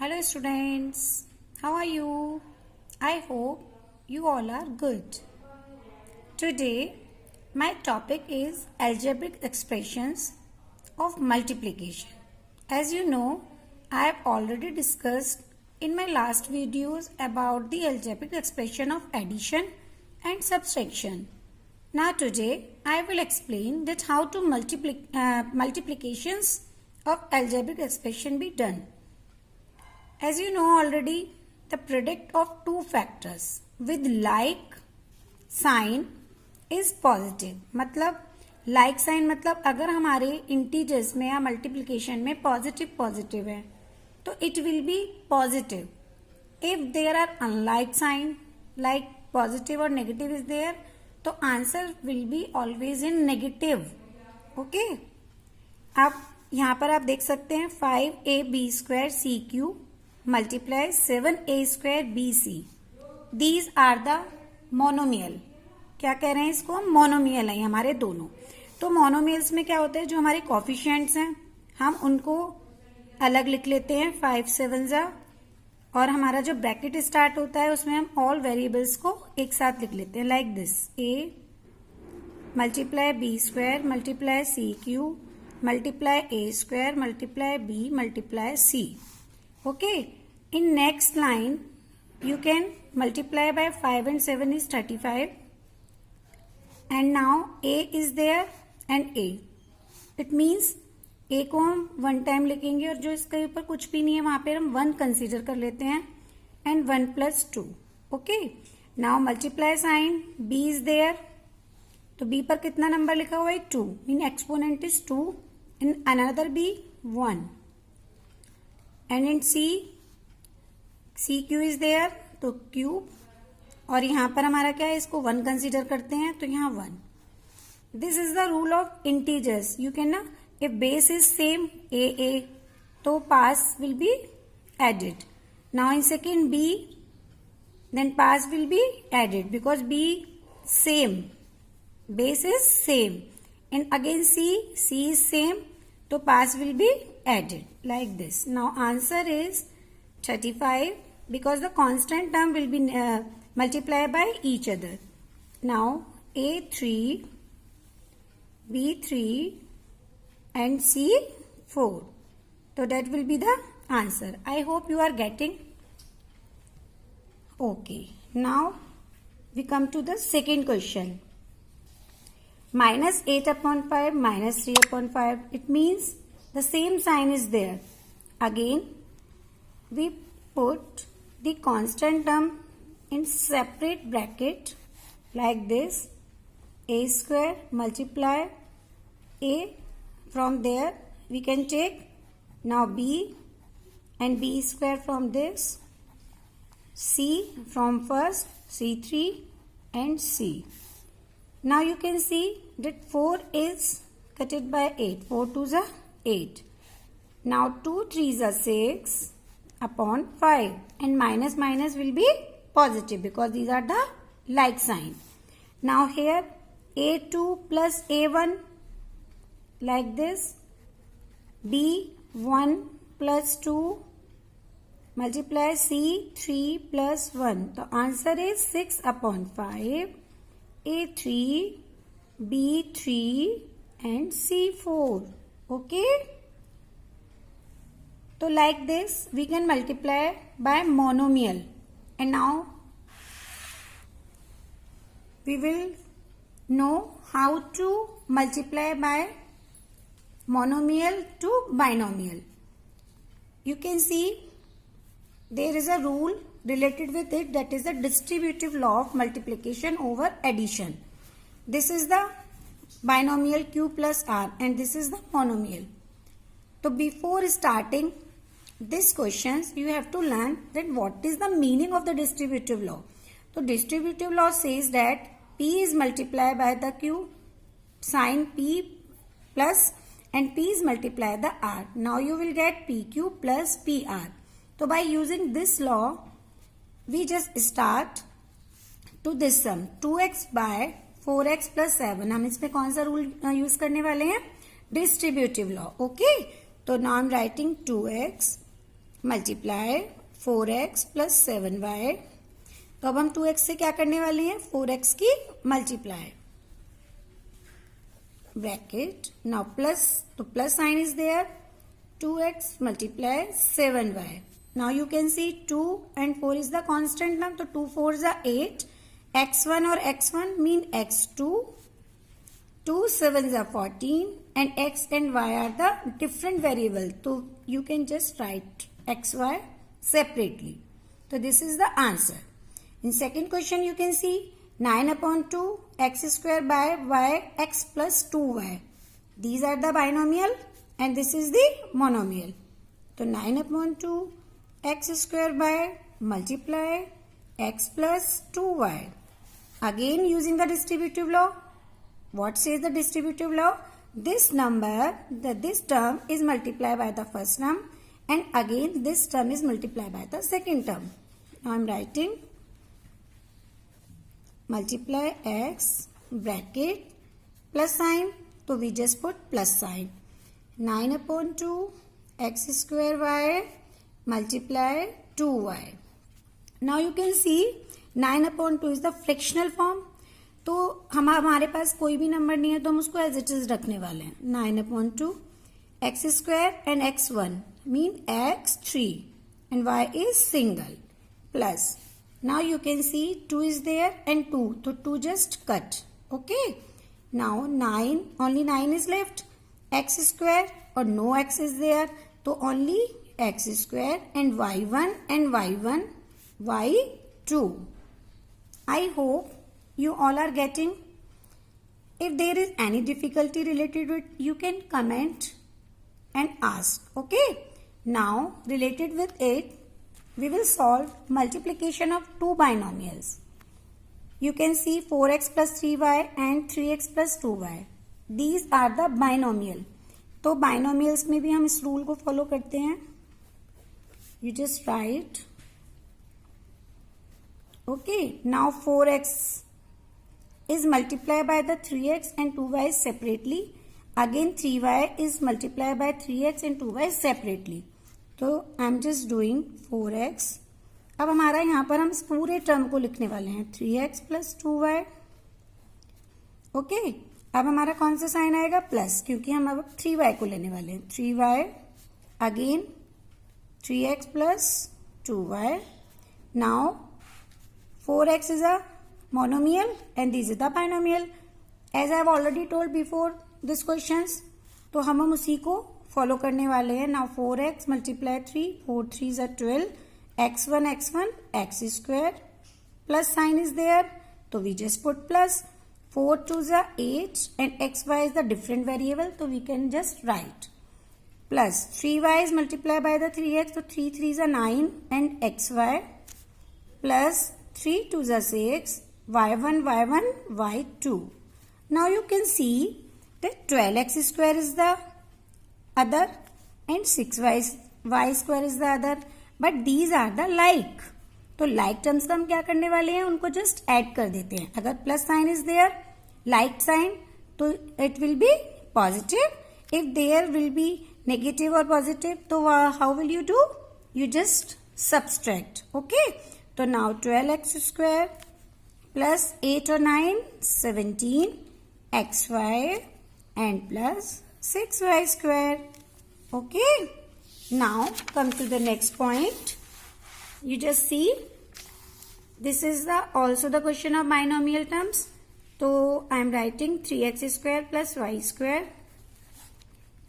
Hello students, how are you? I hope you all are good. Today my topic is algebraic expressions of multiplication. As you know, I have already discussed in my last videos about the algebraic expression of addition and subtraction. Now today I will explain that how to multiplications of algebraic expression be done. As you know already, the product of two factors with like sign is positive. मतलब like sign मतलब अगर हमारे integers में या multiplication में positive है तो it will be positive. If there are unlike sign like positive और नेगेटिव इज देयर तो answer will be always in negative. Okay, अब यहाँ पर आप देख सकते हैं 5ab² CQ multiply 7a² BC. These are the monomial. क्या कह रहे हैं इसको? मोनोमियल है हमारे दोनों. तो मोनोमियल्स में क्या होता है, जो हमारे कॉफिशिएंट्स हैं हम उनको अलग लिख लेते हैं 5 7 जा, और हमारा जो ब्रैकेट स्टार्ट होता है उसमें हम ऑल वेरिएबल्स को एक साथ लिख लेते हैं like this. a multiply b² multiply CQ multiply a² multiply b multiply c. Okay, in next line you can multiply by 5 and 7 is 35, and now a is there and a. It means a को हम one time लिखेंगे और जो इसके ऊपर कुछ भी नहीं है वहां पर हम 1 कंसीडर कर लेते हैं and 1 + 2. Okay, now multiply sign b is there. तो b पर कितना नंबर लिखा हुआ है? 2. Mean exponent is 2. In another b 1. And in CQ is there तो क्यूब, और यहाँ पर हमारा क्या है, इसको 1 कंसीडर करते हैं तो यहाँ 1. This is the rule of integers. You can ना, if base is same a तो powers will be added. Now in second b then powers will be added because b same, base is same. And again c is same तो powers will be added like this. Now answer is 35 because the constant term will be multiplied by each other. Now a3 b3 and c4, so that will be the answer. I hope you are getting. Okay, now we come to the second question. -8/5 -3/5. It means the same sign is there. Again we put the constant term in separate bracket like this. a² multiply a, from there we can take now b and b² from this, c from first, c3 and c. Now you can see that 4 is cutted by 8. 4 2s are 8. Now 2 3s are 6 upon 5, and minus will be positive because these are the like sign. Now here a2 plus a1 like this, b1 plus 2 multiply c3 plus 1. The answer is 6/5. a3 b3 and c4. Okay, so like this we can multiply by monomial. And now we will know how to multiply by monomial to binomial. You can see there is a rule related with it, that is the distributive law of multiplication over addition. This is the binomial q plus r and this is the monomial. So before starting this questions you have to learn that what is the meaning of the distributive law. So distributive law says that p is multiplied by the q sign p plus and p is multiplied by the r. Now you will get pq plus pr. So by using this law we just start to this sum 2x by 4x plus 7. हम इसमें कौन सा rule use करने वाले हैं? Distributive law. Okay, तो now I am writing 2x multiply 4x plus 7y। तो अब हम 2x से क्या करने वाले हैं, 4x की मल्टीप्लाई, ब्रैकेट, नाउ प्लस, तो plus sign is there, 2x multiply 7y. Now you can see 2 and 4 is the constant term, तो 2 4s are 8, x1 और x1 mean x2, 2 7s are 14 and x and y are the different variable, so you can just write xy separately. So this is the answer. In second question you can see 9 upon 2 x square by y x plus 2y. These are the binomial and this is the monomial. So 9 upon 2 x square by multiply x plus 2y. Again using the distributive law. What says the distributive law? This number, this term is multiplied by the first term and again this term is multiplied by the second term. Now I am writing multiply x bracket plus sign, so we just put plus sign. 9 upon 2 x square y multiply 2y. Now you can see 9 upon 2 is the fractional form. तो हमारे पास कोई भी number नहीं है तो हम उसको as it is रखने वाले हैं. 9 upon 2 x square and x1 mean x3 and y is single plus. Now you can see 2 is there and 2, so 2 just cut. Okay. Now 9, only 9 is left. X square or no x is there, so only x square and y1 and y1 y2. I hope you all are getting. If there is any difficulty related with, you can comment and ask. Okay. Now related with it, we will solve multiplication of two binomials. You can see 4x plus 3y and 3x plus 2y. These are the binomial. तो binomials में भी हम इस rule को follow करते हैं. You just write. Okay. Now 4x is multiplied by the 3x and 2y separately. Again 3y is multiplied by 3x and 2y separately. तो I am just doing 4x. अब हमारा यहाँ पर हम इस पूरे टर्म को लिखने वाले हैं 3x plus 2y. ओके. अब हमारा कौन सा साइन आएगा, प्लस, क्योंकि हम अब 3y को लेने वाले हैं. 3y again 3x plus 2y. Now 4x is a monomial and this is the binomial. As I have already told before this questions, तो हम उसी को फॉलो करने वाले हैं. Now 4x multiply 3, 4 3s are 12, x1 x square plus sign is there, so we just put plus. 4 2s are 8 and xy is the different variable, so we can just write plus 3y is multiplied by the 3x, so 3 3s are 9 and xy plus 3 2s are 6, y1 y2. Now you can see that 12x square is the other and 6y square is the other, but these are the like. तो like terms का हम क्या करने वाले हैं, उनको just add कर देते हैं. अगर plus sign is there, like sign, तो it will be positive. If there will be negative or positive, तो how will you do? You just subtract. Okay. तो now 12x square plus 8 or 9, 17 xy and plus 6y square. Okay. Now come to the next point. You just see this is also the question of binomial terms. So I am writing 3x square plus y square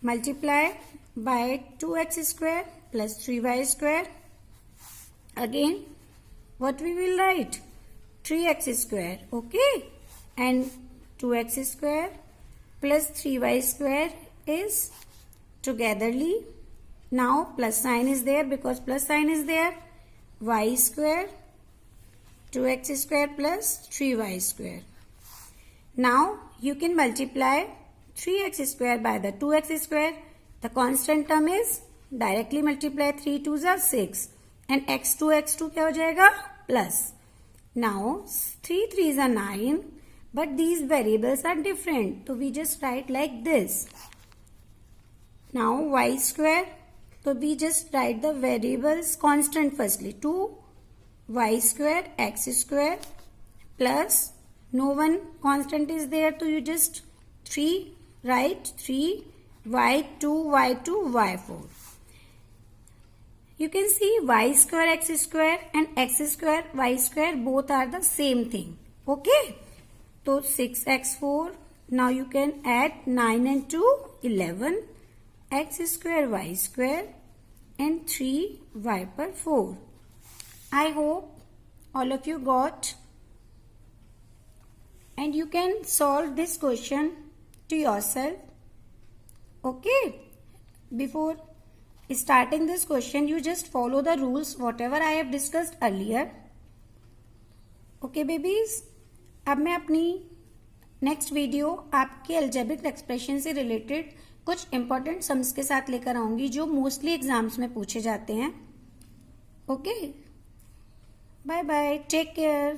multiply by 2x square plus 3y square. Again what we will write, 3x square. Okay. And 2x square plus 3y square is togetherly. Now plus sign is there, because plus sign is there. Y square 2x square plus 3y square. Now you can multiply 3x square by the 2x square. The constant term is directly multiply 3 2s are 6 and x2 क्या हो जाएगा, plus. Now 3 3s are 9, but these variables are different, so we just write like this. Now y square, तो we just write the variables constant firstly. 2y square x square plus no one constant is there, so you just 3 write 3y2 y2 y4. You can see y square x square and x square y square both are the same thing. Okay, so 6x4. Now you can add 9 and 2 11 x square y square and 3y per 4. I hope all of you got, and you can solve this question to yourself. Okay, before starting this question you just follow the rules whatever I have discussed earlier. Okay babies, अब मैं अपनी next video आपके algebraic expression से related कुछ important sums के साथ लेकर आऊंगी जो मोस्टली एग्जाम्स में पूछे जाते हैं. Okay, bye bye, take care.